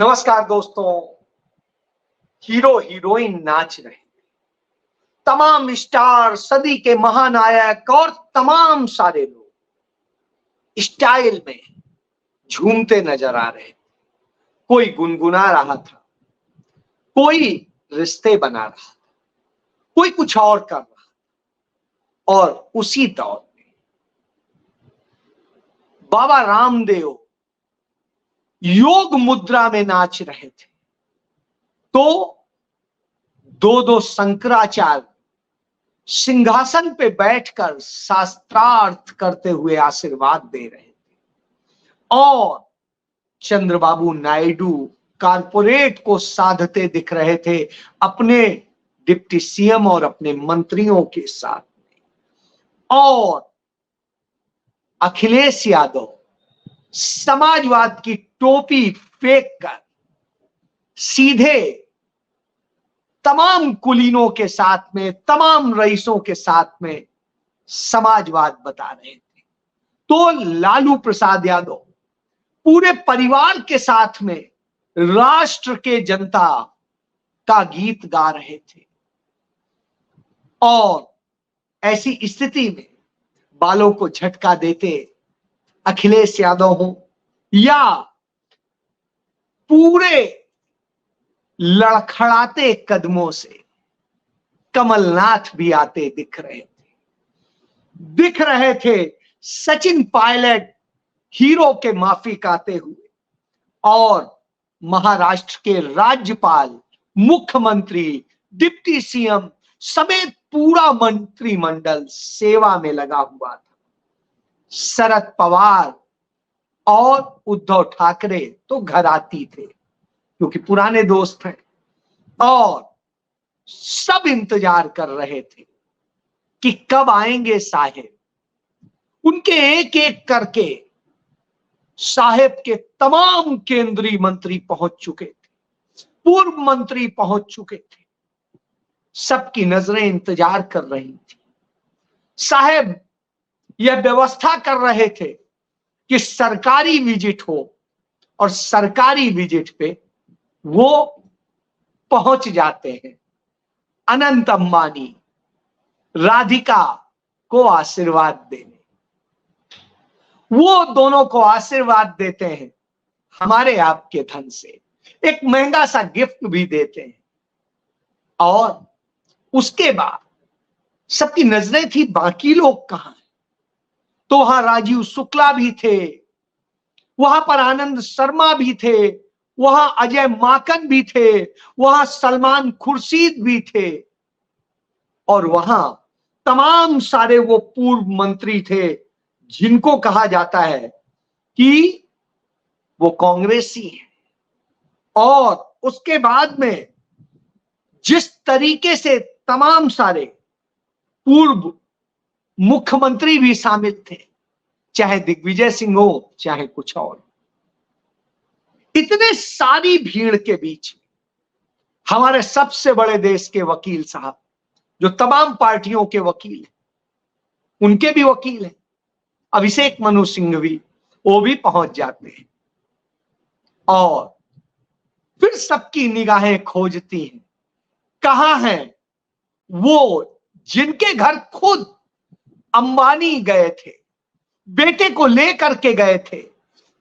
नमस्कार दोस्तों। Hero heroine नाच रहे, तमाम स्टार, सदी के महानायक और तमाम सारे लोग स्टाइल में झूमते नजर आ रहे। कोई गुनगुना रहा था, कोई रिश्ते बना रहा था, कोई कुछ और कर रहा। और उसी दौर में बाबा रामदेव योग मुद्रा में नाच रहे थे, तो दो दो शंकराचार्य सिंहासन पे बैठकर शास्त्रार्थ करते हुए आशीर्वाद दे रहे थे और चंद्रबाबू नायडू कारपोरेट को साधते दिख रहे थे अपने डिप्टी सीएम और अपने मंत्रियों के साथ में। और अखिलेश यादव समाजवाद की टोपी फेंक कर सीधे तमाम कुलीनों के साथ में, तमाम रईसों के साथ में समाजवाद बता रहे थे। तो लालू प्रसाद यादव पूरे परिवार के साथ में राष्ट्र के जनता का गीत गा रहे थे। और ऐसी स्थिति में बालों को झटका देते अखिलेश यादव हो या पूरे लड़खड़ाते कदमों से कमलनाथ भी आते दिख रहे थे सचिन पायलट हीरो के माफिक आते हुए, और महाराष्ट्र के राज्यपाल, मुख्यमंत्री, डिप्टी सीएम समेत पूरा मंत्रिमंडल सेवा में लगा हुआ था। शरद पवार और उद्धव ठाकरे तो घराती थे क्योंकि पुराने दोस्त हैं, और सब इंतजार कर रहे थे कि कब आएंगे साहेब। उनके एक एक करके साहेब के तमाम केंद्रीय मंत्री पहुंच चुके थे, पूर्व मंत्री पहुंच चुके थे, सबकी नजरें इंतजार कर रही थी। साहेब यह व्यवस्था कर रहे थे कि सरकारी विजिट हो, और सरकारी विजिट पे वो पहुंच जाते हैं अनंत अंबानी, राधिका को आशीर्वाद देने। वो दोनों को आशीर्वाद देते हैं हमारे आपके धन से, एक महंगा सा गिफ्ट भी देते हैं। और उसके बाद सबकी नजरें थी बाकी लोग कहां हैं। तो वहां राजीव शुक्ला भी थे, वहां पर आनंद शर्मा भी थे, वहां अजय माकन भी थे, वहां सलमान खुर्शीद भी थे, और वहां तमाम सारे वो पूर्व मंत्री थे जिनको कहा जाता है कि वो कांग्रेसी हैं। और उसके बाद में जिस तरीके से तमाम सारे पूर्व मुख्यमंत्री भी शामिल थे, चाहे दिग्विजय सिंह हो चाहे कुछ और, इतने सारी भीड़ के बीच हमारे सबसे बड़े देश के वकील साहब, जो तमाम पार्टियों के वकील हैं, उनके भी वकील हैं अभिषेक मनु सिंघवी, वो भी पहुंच जाते हैं। और फिर सबकी निगाहें खोजती हैं कहां हैं वो जिनके घर खुद अंबानी गए थे, बेटे को लेकर के गए थे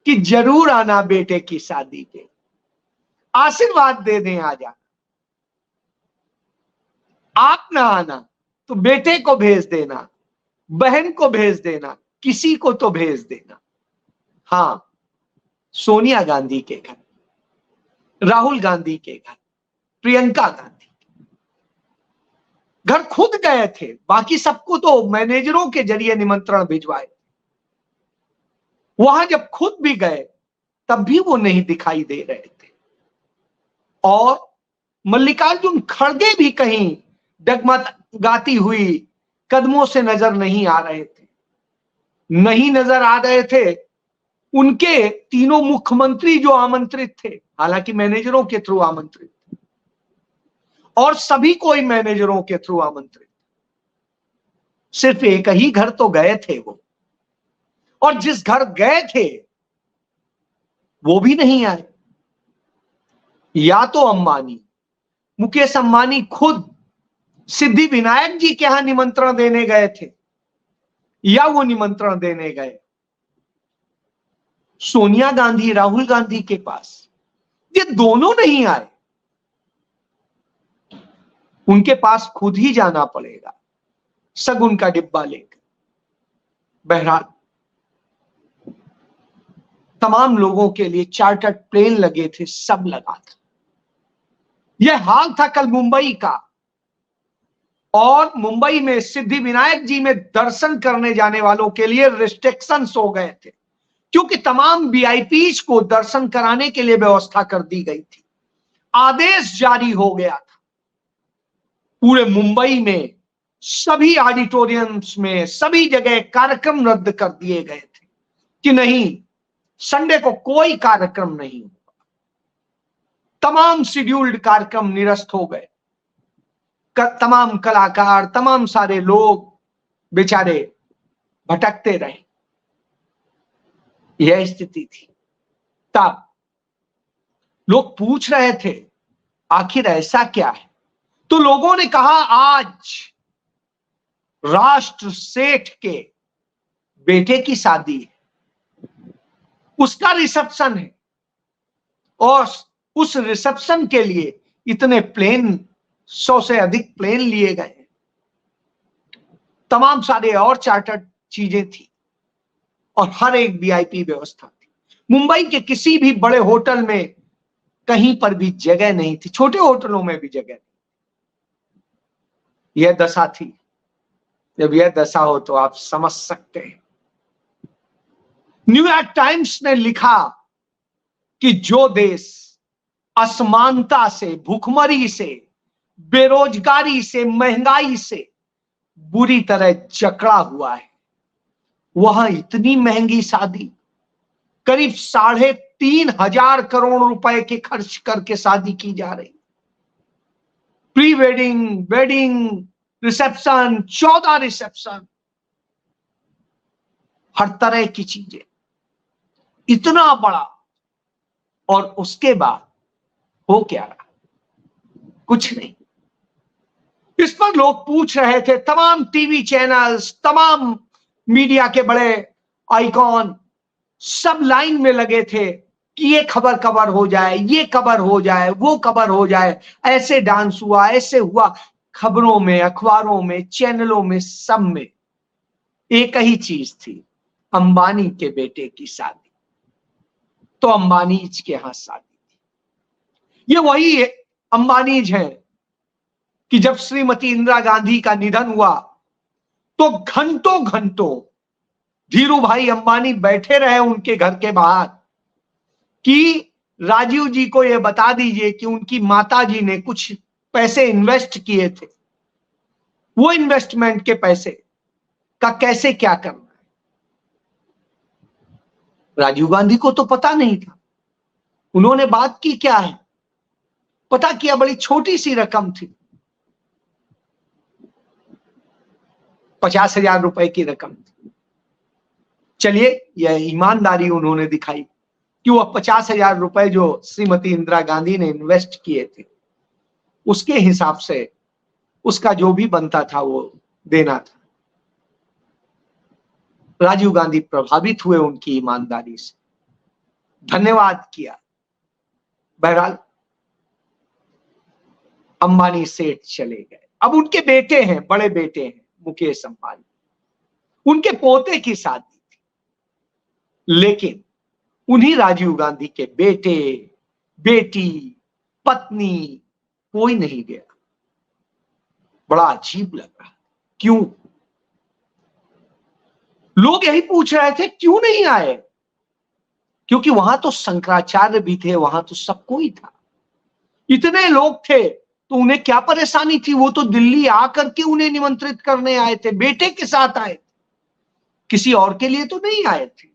कि जरूर आना बेटे की शादी पे, आशीर्वाद दे दें आ जाना, आप ना आना तो बेटे को भेज देना, बहन को भेज देना, किसी को तो भेज देना। हां, सोनिया गांधी के घर, राहुल गांधी के घर, प्रियंका गांधी घर खुद गए थे, बाकी सबको तो मैनेजरों के जरिए निमंत्रण भिजवाए। वहां जब खुद भी गए तब भी वो नहीं दिखाई दे रहे थे, और मल्लिकार्जुन खड़गे भी कहीं डगमगाती हुई कदमों से नजर नहीं आ रहे थे। नहीं नजर आ रहे थे उनके तीनों मुख्यमंत्री जो आमंत्रित थे, हालांकि मैनेजरों के थ्रू आमंत्रित थे, और सभी कोई मैनेजरों के थ्रू आमंत्रित। सिर्फ एक ही घर तो गए थे वो, और जिस घर गए थे वो भी नहीं आए। या तो अंबानी, मुकेश अंबानी खुद सिद्धि विनायक जी के यहां निमंत्रण देने गए थे, या वो निमंत्रण देने गए सोनिया गांधी, राहुल गांधी के पास। ये दोनों नहीं आए, उनके पास खुद ही जाना पड़ेगा शगुन का डिब्बा लेकर। बहरहाल तमाम लोगों के लिए चार्टर्ड प्लेन लगे थे, सब लगा था। यह हाल था कल मुंबई का, और मुंबई में सिद्धि विनायक जी में दर्शन करने जाने वालों के लिए रिस्ट्रिक्शंस हो गए थे, क्योंकि तमाम वीआईपीज को दर्शन कराने के लिए व्यवस्था कर दी गई थी। आदेश जारी हो गया था पूरे मुंबई में, सभी ऑडिटोरियम्स में, सभी जगह कार्यक्रम रद्द कर दिए गए थे कि नहीं, संडे को कोई कार्यक्रम नहीं होगा। तमाम शेड्यूल्ड कार्यक्रम निरस्त हो गए। तमाम कलाकार, तमाम सारे लोग बेचारे भटकते रहे। यह स्थिति थी। तब लोग पूछ रहे थे आखिर ऐसा क्या है, तो लोगों ने कहा आज राष्ट्र सेठ के बेटे की शादी है, उसका रिसेप्शन है, और उस रिसेप्शन के लिए इतने प्लेन, 100 से अधिक प्लेन लिए गए, तमाम सारे और चार्टर्ड चीजें थी, और हर एक वीआईपी व्यवस्था थी। मुंबई के किसी भी बड़े होटल में कहीं पर भी जगह नहीं थी, छोटे होटलों में भी जगह नहीं। यह दशा थी। जब यह दशा हो तो आप समझ सकते हैं। न्यूयॉर्क टाइम्स ने लिखा कि जो देश असमानता से, भूखमरी से, बेरोजगारी से, महंगाई से बुरी तरह जकड़ा हुआ है, वहां इतनी महंगी शादी, करीब 3,500 करोड़ रुपए के खर्च करके शादी की जा रही। Pre wedding, wedding, reception, 14 reception, हर तरह की चीजें, इतना बड़ा, और उसके बाद हो क्या रहा? कुछ नहीं। इस पर लोग पूछ रहे थे, तमाम टीवी चैनल्स, तमाम मीडिया के बड़े आइकॉन सब लाइन में लगे थे कि ये खबर कवर हो जाए, ये कवर हो जाए, वो कवर हो जाए, ऐसे डांस हुआ, ऐसे हुआ। खबरों में, अखबारों में, चैनलों में, सब में एक ही चीज थी, अंबानी के बेटे की शादी। तो अंबानीज के यहां शादी थी। ये वही अंबानीज हैं कि जब श्रीमती इंदिरा गांधी का निधन हुआ तो घंटों घंटों धीरू भाई अंबानी बैठे रहे उनके घर के बाहर कि राजीव जी को यह बता दीजिए कि उनकी माता जी ने कुछ पैसे इन्वेस्ट किए थे, वो इन्वेस्टमेंट के पैसे का कैसे क्या करना है। राजीव गांधी को तो पता नहीं था। उन्होंने बात की क्या है, पता किया, बड़ी छोटी सी रकम थी, 50,000 रुपए की रकम थी। चलिए, यह ईमानदारी उन्होंने दिखाई कि वह 50,000 रुपए जो श्रीमती इंदिरा गांधी ने इन्वेस्ट किए थे, उसके हिसाब से उसका जो भी बनता था वो देना था। राजीव गांधी प्रभावित हुए उनकी ईमानदारी से, धन्यवाद किया। बहरहाल अंबानी सेठ चले गए। अब उनके बेटे हैं, बड़े बेटे हैं मुकेश अंबानी, उनके पोते की शादी थी, लेकिन उन्हीं राजीव गांधी के बेटे, बेटी, पत्नी कोई नहीं गया। बड़ा अजीब लग रहा। क्यों? लोग यही पूछ रहे थे क्यों नहीं आए, क्योंकि वहां तो शंकराचार्य भी थे, वहां तो सब कोई था, इतने लोग थे, तो उन्हें क्या परेशानी थी? वो तो दिल्ली आकर के उन्हें निमंत्रित करने आए थे, बेटे के साथ आए थे, किसी और के लिए तो नहीं आए थे।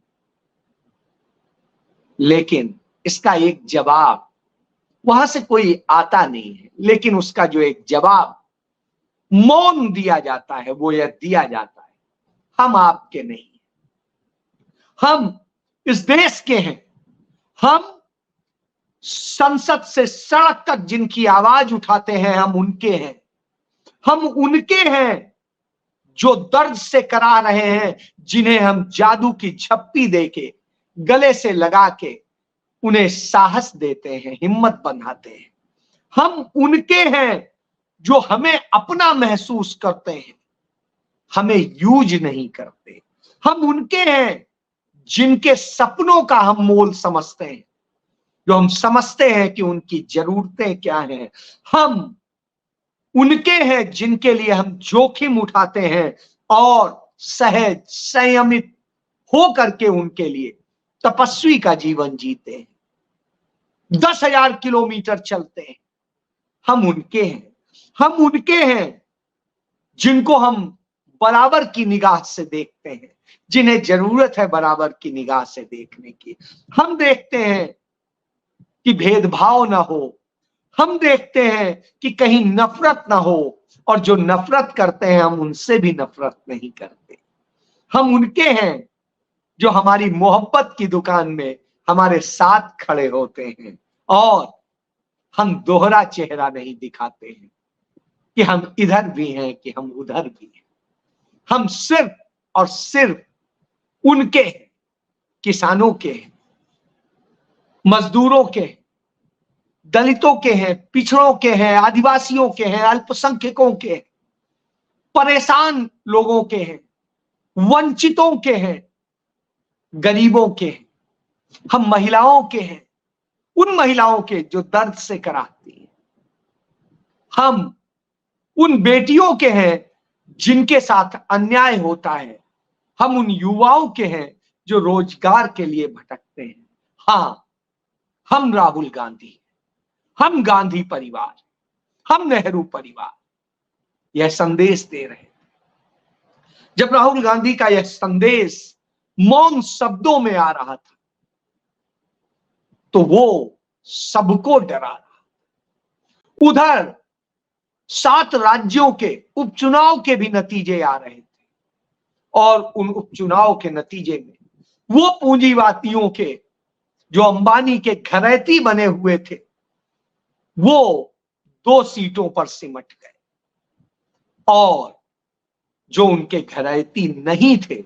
लेकिन इसका एक जवाब वहां से कोई आता नहीं है, लेकिन उसका जो एक जवाब मौन दिया जाता है, वो यह दिया जाता है, हम आपके नहीं, हम इस देश के हैं, हम संसद से सड़क तक जिनकी आवाज उठाते हैं, हम उनके हैं। हम उनके हैं जो दर्द से करा रहे हैं, जिन्हें हम जादू की झप्पी देके गले से लगा के उन्हें साहस देते हैं, हिम्मत बनाते हैं। हम उनके हैं जो हमें अपना महसूस करते हैं, हमें यूज नहीं करते। हम उनके हैं जिनके सपनों का हम मोल समझते हैं, जो हम समझते हैं कि उनकी जरूरतें क्या हैं। हम उनके हैं जिनके लिए हम जोखिम उठाते हैं और सहज संयमित हो करके उनके लिए तपस्वी का जीवन जीते हैं, 10,000 किलोमीटर चलते हैं। हम उनके हैं। हम उनके हैं जिनको हम बराबर की निगाह से देखते हैं, जिन्हें जरूरत है बराबर की निगाह से देखने की। हम देखते हैं कि भेदभाव ना हो, हम देखते हैं कि कहीं नफरत ना हो, और जो नफरत करते हैं हम उनसे भी नफरत नहीं करते। हम उनके हैं जो हमारी मोहब्बत की दुकान में हमारे साथ खड़े होते हैं, और हम दोहरा चेहरा नहीं दिखाते हैं कि हम इधर भी हैं कि हम उधर भी हैं। हम सिर्फ और सिर्फ उनके हैं, किसानों के हैं, मजदूरों के हैं, दलितों के हैं, पिछड़ों के हैं, आदिवासियों के हैं, अल्पसंख्यकों के हैं, परेशान लोगों के हैं, वंचितों के हैं, गरीबों के हैं। हम महिलाओं के हैं, उन महिलाओं के जो दर्द से कराती हैं। हम उन बेटियों के हैं जिनके साथ अन्याय होता है। हम उन युवाओं के हैं जो रोजगार के लिए भटकते हैं। हाँ, हम राहुल गांधी, हम गांधी परिवार, हम नेहरू परिवार यह संदेश दे रहे हैं। जब राहुल गांधी का यह संदेश मौन शब्दों में आ रहा था तो वो सबको डरा रहा। उधर 7 राज्यों के उपचुनाव के भी नतीजे आ रहे थे, और उन उपचुनाव के नतीजे में वो पूंजीवादियों के जो अंबानी के घरैती बने हुए थे, वो 2 सीटों पर सिमट गए, और जो उनके घरैती नहीं थे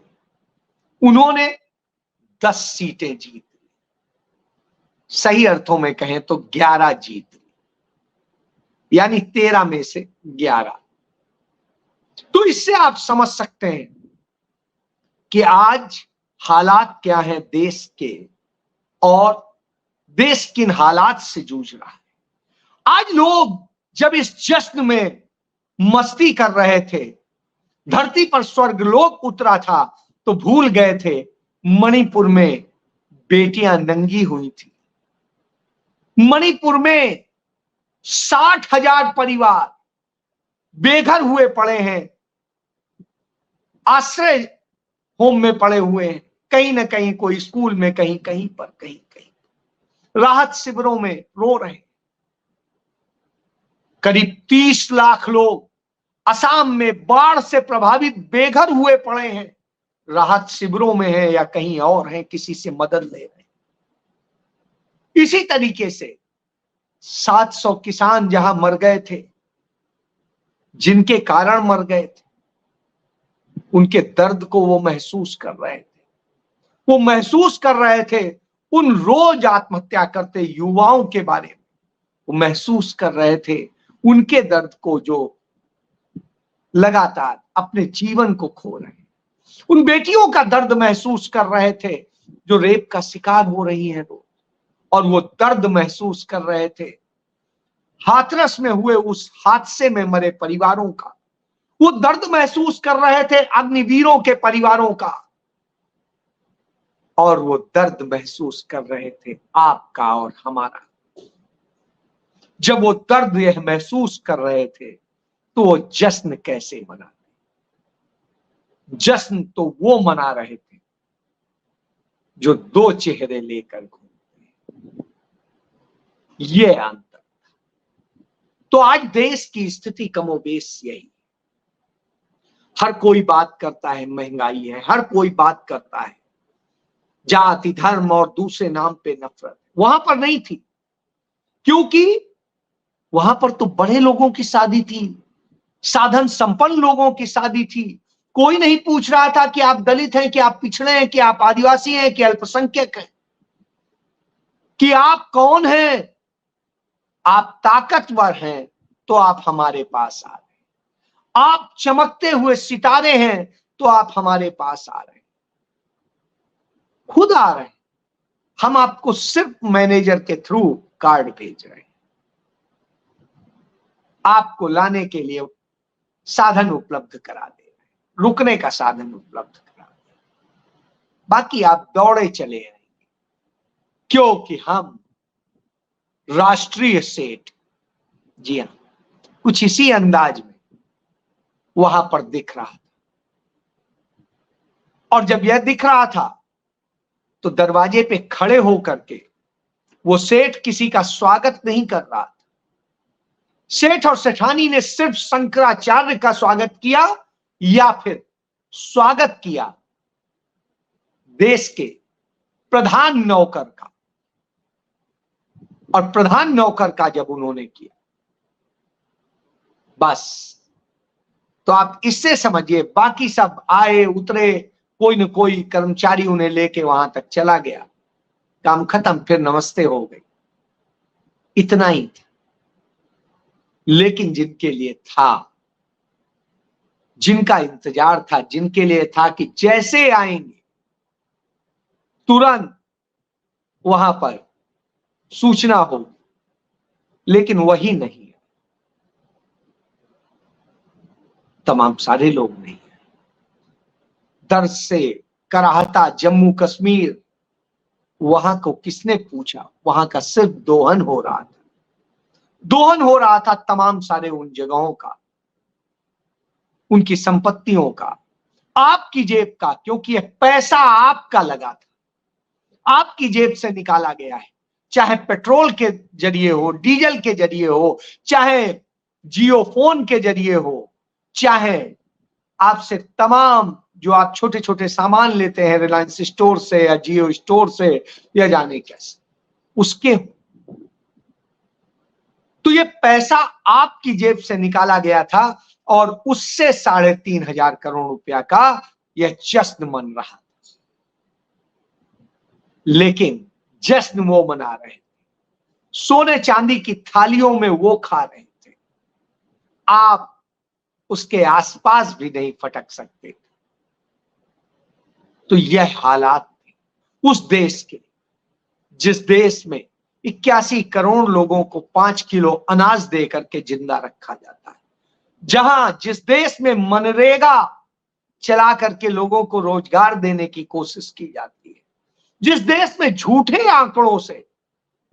उन्होंने 10 सीटें जीत ली। सही अर्थों में कहें तो 11 जीत ली, यानी 13 में से 11। तो इससे आप समझ सकते हैं कि आज हालात क्या हैं देश के, और देश किन हालात से जूझ रहा है। आज लोग जब इस जश्न में मस्ती कर रहे थे, धरती पर स्वर्गलोक उतरा था, तो भूल गए थे मणिपुर में बेटियां नंगी हुई थी। मणिपुर में 60,000 परिवार बेघर हुए पड़े हैं, आश्रय होम में पड़े हुए हैं, कहीं ना कहीं कोई स्कूल में, कहीं कहीं पर, कहीं कहीं राहत शिविरों में रो रहे हैं। करीब 30 लाख लोग असम में बाढ़ से प्रभावित बेघर हुए पड़े हैं, राहत शिविरों में हैं या कहीं और हैं, किसी से मदद ले रहे हैं। इसी तरीके से 700 किसान जहां मर गए थे, जिनके कारण मर गए थे, उनके दर्द को वो महसूस कर रहे थे। वो महसूस कर रहे थे उन रोज आत्महत्या करते युवाओं के बारे में। वो महसूस कर रहे थे उनके दर्द को जो लगातार अपने जीवन को खो रहे हैं। उन बेटियों का दर्द महसूस कर रहे थे जो रेप का शिकार हो रही हैं रोज, और वो दर्द महसूस कर रहे थे हाथरस में हुए उस हादसे में मरे परिवारों का। वो दर्द महसूस कर रहे थे अग्निवीरों के परिवारों का, और वो दर्द महसूस कर रहे थे आपका और हमारा। जब वो दर्द यह महसूस कर रहे थे तो वो जश्न कैसे मनाते? जश्न तो वो मना रहे थे जो 2 चेहरे लेकर घूमते हैं। ये अंतर। तो आज देश की स्थिति कमोबेश यही। हर कोई बात करता है महंगाई है, हर कोई बात करता है जाति धर्म और दूसरे नाम पे नफरत। वहां पर नहीं थी, क्योंकि वहां पर तो बड़े लोगों की शादी थी, साधन संपन्न लोगों की शादी थी। कोई नहीं पूछ रहा था कि आप दलित हैं, कि आप पिछड़े हैं, कि आप आदिवासी हैं, कि अल्पसंख्यक हैं, कि आप कौन हैं। आप ताकतवर हैं तो आप हमारे पास आ रहे हैं, आप चमकते हुए सितारे हैं तो आप हमारे पास आ रहे हैं, खुद आ रहे हैं। हम आपको सिर्फ मैनेजर के थ्रू कार्ड भेज रहे हैं, आपको लाने के लिए साधन उपलब्ध करा दे रहे हैं, रुकने का साधन उपलब्ध करा दे रहे हैं। बाकी आप दौड़े चले आएंगे, क्योंकि हम राष्ट्रीय सेठ, जी हां, कुछ इसी अंदाज में वहां पर दिख रहा था। और जब यह दिख रहा था तो दरवाजे पे खड़े होकर के वो सेठ किसी का स्वागत नहीं कर रहा था। सेठ और सेठानी ने सिर्फ शंकराचार्य का स्वागत किया, या फिर स्वागत किया देश के प्रधान नौकर का। और प्रधान नौकर का जब उन्होंने किया, बस तो आप इससे समझिए बाकी सब आए उतरे, कोई न कोई कर्मचारी उन्हें लेके वहां तक चला गया, काम खत्म, फिर नमस्ते हो गई, इतना ही था। लेकिन जिनके लिए था, जिनका इंतजार था, जिनके लिए था कि जैसे आएंगे तुरंत वहां पर सूचना हो, लेकिन वही नहीं है। तमाम सारे लोग नहीं है। दर्द से कराहता जम्मू कश्मीर, वहां को किसने पूछा? वहां का सिर्फ दोहन हो रहा था, दोहन हो रहा था तमाम सारे उन जगहों का, उनकी संपत्तियों का, आपकी जेब का, क्योंकि यह पैसा आपका लगा था, आपकी जेब से निकाला गया है। चाहे पेट्रोल के जरिए हो, डीजल के जरिए हो, चाहे जियो फोन के जरिए हो, चाहे आपसे तमाम जो आप छोटे छोटे सामान लेते हैं रिलायंस स्टोर से या जियो स्टोर से या जाने कैसे, उसके तो ये पैसा आपकी जेब से निकाला गया था। और उससे 3,500 करोड़ रुपया का यह जश्न मन रहा था। लेकिन जश्न वो मना रहे थे, सोने चांदी की थालियों में वो खा रहे थे, आप उसके आसपास भी नहीं फटक सकते थे। तो यह हालात थे उस देश के, जिस देश में 81 करोड़ लोगों को 5 किलो अनाज दे करके जिंदा रखा जाता है, जहां जिस देश में मनरेगा चला करके लोगों को रोजगार देने की कोशिश की जाती है, जिस देश में झूठे आंकड़ों से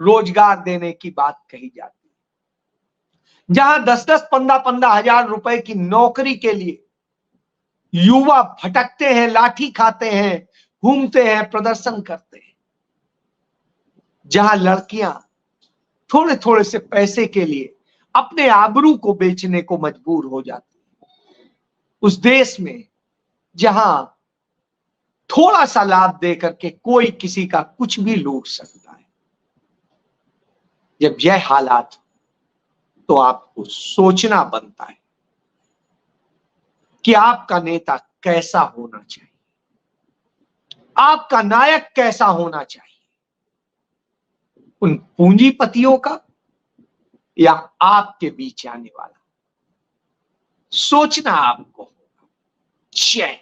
रोजगार देने की बात कही जाती है, जहां 10-10, 15-15 हजार रुपए की नौकरी के लिए युवा भटकते हैं, लाठी खाते हैं, घूमते हैं, प्रदर्शन करते हैं, जहां लड़कियां थोड़े थोड़े से पैसे के लिए अपने आबरू को बेचने को मजबूर हो जाती है, उस देश में जहां थोड़ा सा लाभ दे करके कोई किसी का कुछ भी लूट सकता है, जब यह हालात तो आपको सोचना बनता है कि आपका नेता कैसा होना चाहिए, आपका नायक कैसा होना चाहिए, उन पूंजीपतियों का या आपके बीच आने वाला। सोचना आपको होगा। जय